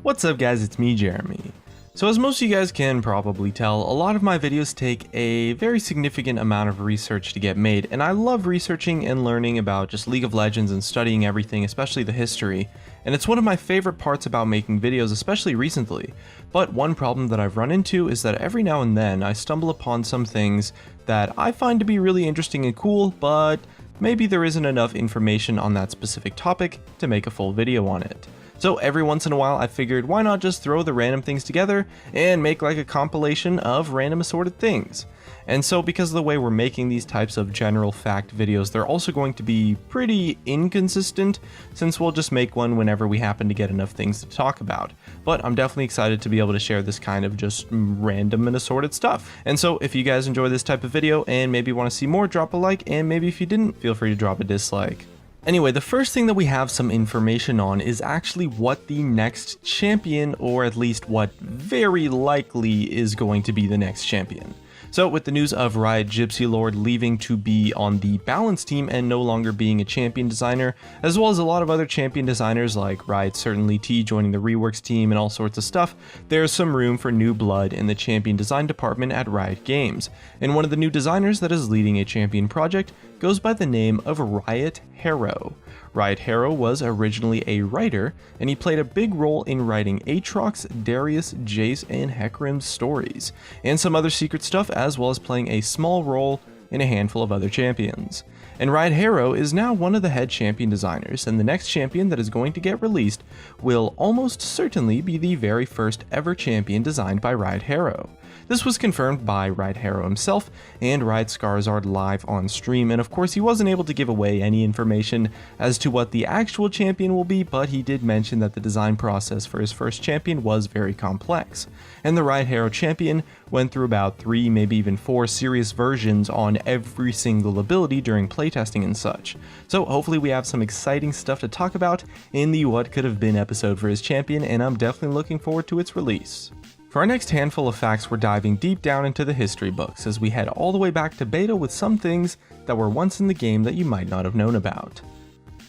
What's up guys, it's me Jeremy. So as most of you guys can probably tell, a lot of my videos take a very significant amount of research to get made, and I love researching and learning about just League of Legends and studying everything, especially the history, and it's one of my favorite parts about making videos, especially recently. But one problem that I've run into is that every now and then I stumble upon some things that I find to be really interesting and cool, but maybe there isn't enough information on that specific topic to make a full video on it. So every once in a while I figured why not just throw the random things together and make like a compilation of random assorted things. And so because of the way we're making these types of general fact videos, they're also going to be pretty inconsistent, since we'll just make one whenever we happen to get enough things to talk about. But I'm definitely excited to be able to share this kind of just random and assorted stuff. And so if you guys enjoy this type of video and maybe want to see more, drop a like, and maybe if you didn't, feel free to drop a dislike. Anyway, the first thing that we have some information on is actually what the next champion, or at least what very likely is going to be the next champion. So with the news of Riot Gypsy Lord leaving to be on the balance team and no longer being a champion designer, as well as a lot of other champion designers like Riot Certainly T joining the reworks team and all sorts of stuff, there's some room for new blood in the champion design department at Riot Games. And one of the new designers that is leading a champion project goes by the name of Riot Harrow. Riot Harrow was originally a writer, and he played a big role in writing Aatrox, Darius, Jace, and Hecarim's stories, and some other secret stuff, as well as playing a small role in a handful of other champions. And Riot Harrow is now one of the head champion designers, and the next champion that is going to get released will almost certainly be the very first ever champion designed by Riot Harrow. This was confirmed by Riot Harrow himself and Riot Scarzard live on stream, and of course he wasn't able to give away any information as to what the actual champion will be, but he did mention that the design process for his first champion was very complex. And the Riot Harrow champion went through about 3, maybe even 4 serious versions on every single ability during playtesting and such. So hopefully we have some exciting stuff to talk about in the What Could Have Been episode for his champion, and I'm definitely looking forward to its release. For our next handful of facts, we're diving deep down into the history books as we head all the way back to beta with some things that were once in the game that you might not have known about.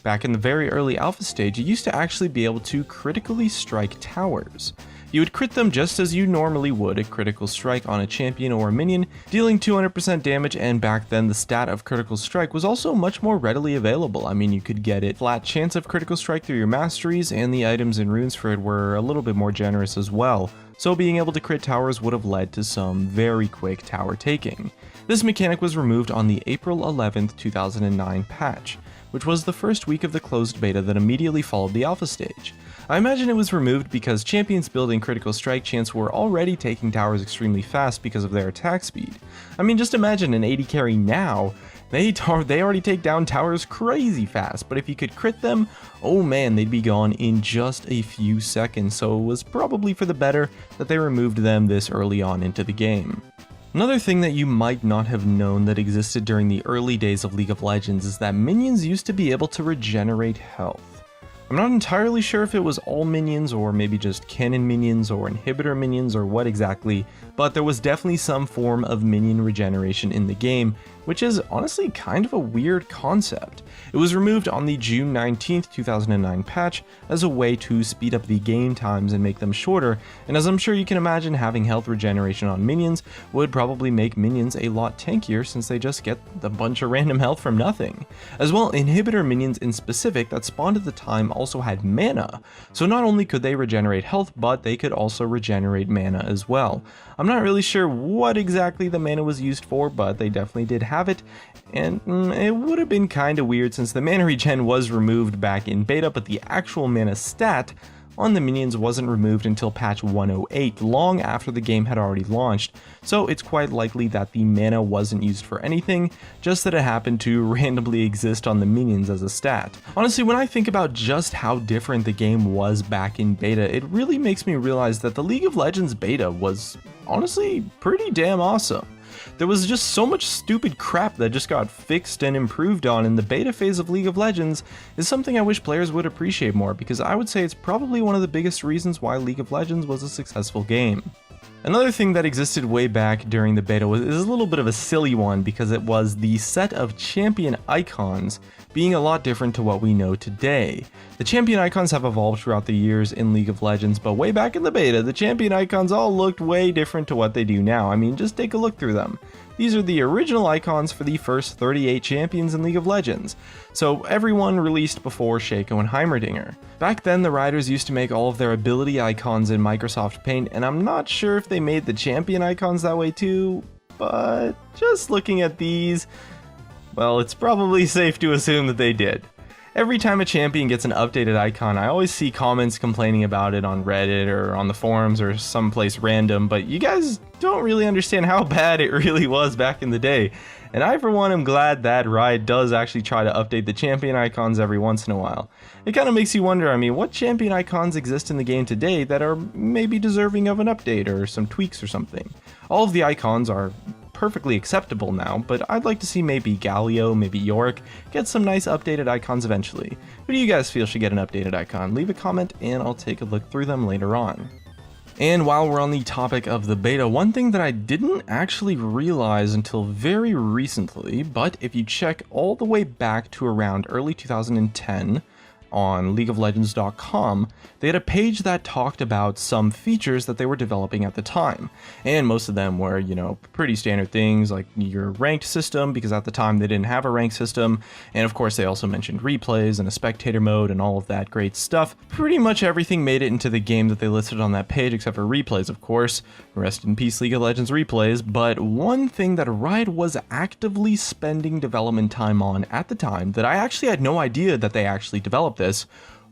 Back in the very early alpha stage, you used to actually be able to critically strike towers. You would crit them just as you normally would a critical strike on a champion or a minion, dealing 200% damage, and back then the stat of critical strike was also much more readily available. I mean, you could get it flat chance of critical strike through your masteries, and the items and runes for it were a little bit more generous as well. So being able to crit towers would have led to some very quick tower taking. This mechanic was removed on the April 11th, 2009 patch, which was the first week of the closed beta that immediately followed the alpha stage. I imagine it was removed because champions building critical strike chance were already taking towers extremely fast because of their attack speed. I mean, just imagine an AD carry now, they already take down towers crazy fast, but if you could crit them, oh man, they'd be gone in just a few seconds, so it was probably for the better that they removed them this early on into the game. Another thing that you might not have known that existed during the early days of League of Legends is that minions used to be able to regenerate health. I'm not entirely sure if it was all minions or maybe just cannon minions or inhibitor minions or what exactly, but there was definitely some form of minion regeneration in the game, which is honestly kind of a weird concept. It was removed on the June 19th, 2009 patch as a way to speed up the game times and make them shorter, and as I'm sure you can imagine, having health regeneration on minions would probably make minions a lot tankier since they just get a bunch of random health from nothing. As well, inhibitor minions in specific that spawned at the time also had mana, so not only could they regenerate health, but they could also regenerate mana as well. I'm not really sure what exactly the mana was used for, but they definitely did have it, and it would have been kinda weird since the mana regen was removed back in beta, but the actual mana stat on the minions wasn't removed until patch 108, long after the game had already launched, so it's quite likely that the mana wasn't used for anything, just that it happened to randomly exist on the minions as a stat. Honestly, when I think about just how different the game was back in beta, it really makes me realize that the League of Legends beta was honestly pretty damn awesome. There was just so much stupid crap that just got fixed and improved on, and the beta phase of League of Legends is something I wish players would appreciate more, because I would say it's probably one of the biggest reasons why League of Legends was a successful game. Another thing that existed way back during the beta is a little bit of a silly one because it was the set of champion icons being a lot different to what we know today. The champion icons have evolved throughout the years in League of Legends, but way back in the beta, the champion icons all looked way different to what they do now. I mean, just take a look through them. These are the original icons for the first 38 champions in League of Legends, so everyone released before Shaco and Heimerdinger. Back then, the writers used to make all of their ability icons in Microsoft Paint, and I'm not sure if they made the champion icons that way too, but just looking at these, well, it's probably safe to assume that they did. Every time a champion gets an updated icon, I always see comments complaining about it on Reddit or on the forums or someplace random, but you guys don't really understand how bad it really was back in the day. And I, for one, am glad that Riot does actually try to update the champion icons every once in a while. It kind of makes you wonder, I mean, what champion icons exist in the game today that are maybe deserving of an update or some tweaks or something? All of the icons are perfectly acceptable now, but I'd like to see maybe Galio, maybe Yorick, get some nice updated icons eventually. Who do you guys feel should get an updated icon? Leave a comment and I'll take a look through them later on. And while we're on the topic of the beta, one thing that I didn't actually realize until very recently, but if you check all the way back to around early 2010, on LeagueOfLegends.com, they had a page that talked about some features that they were developing at the time. And most of them were, you know, pretty standard things like your ranked system, because at the time they didn't have a ranked system. And of course, they also mentioned replays and a spectator mode and all of that great stuff. Pretty much everything made it into the game that they listed on that page, except for replays, of course. Rest in peace, League of Legends replays. But one thing that Riot was actively spending development time on at the time that I actually had no idea that they actually developed this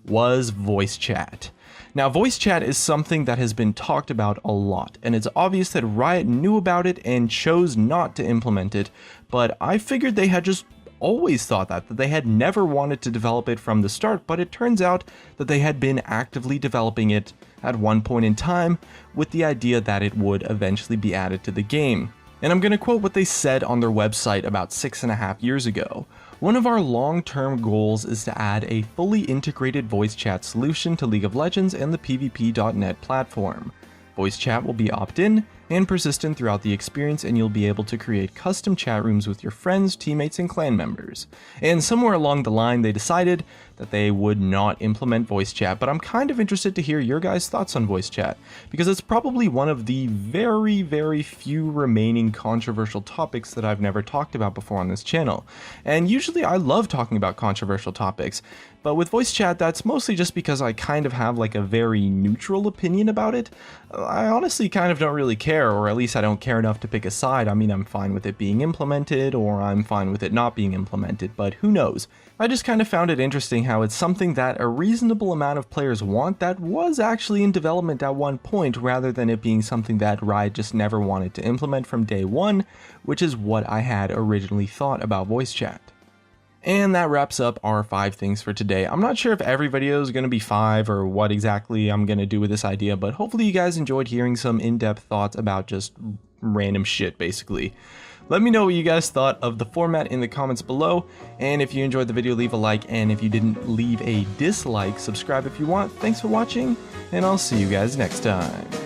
was voice chat. Now, voice chat is something that has been talked about a lot, and it's obvious that Riot knew about it and chose not to implement it, but I figured they had just always thought that they had never wanted to develop it from the start, but it turns out that they had been actively developing it at one point in time with the idea that it would eventually be added to the game. And I'm going to quote what they said on their website about 6.5 years ago. One of our long-term goals is to add a fully integrated voice chat solution to League of Legends and the PvP.net platform. Voice chat will be opt-in and persistent throughout the experience, and you'll be able to create custom chat rooms with your friends, teammates, and clan members. And somewhere along the line, they decided that they would not implement voice chat, but I'm kind of interested to hear your guys' thoughts on voice chat, because it's probably one of the very, very few remaining controversial topics that I've never talked about before on this channel. And usually I love talking about controversial topics, but with voice chat, that's mostly just because I kind of have like a very neutral opinion about it. I honestly kind of don't really care, or at least I don't care enough to pick a side. I mean, I'm fine with it being implemented, or I'm fine with it not being implemented, but who knows? I just kind of found it interesting how it's something that a reasonable amount of players want that was actually in development at one point, rather than it being something that Riot just never wanted to implement from day one, which is what I had originally thought about voice chat. And that wraps up our 5 things for today. I'm not sure if every video is going to be 5 or what exactly I'm going to do with this idea, but hopefully you guys enjoyed hearing some in-depth thoughts about just random shit, basically. Let me know what you guys thought of the format in the comments below, and if you enjoyed the video, leave a like, and if you didn't leave a dislike, subscribe if you want. Thanks for watching, and I'll see you guys next time.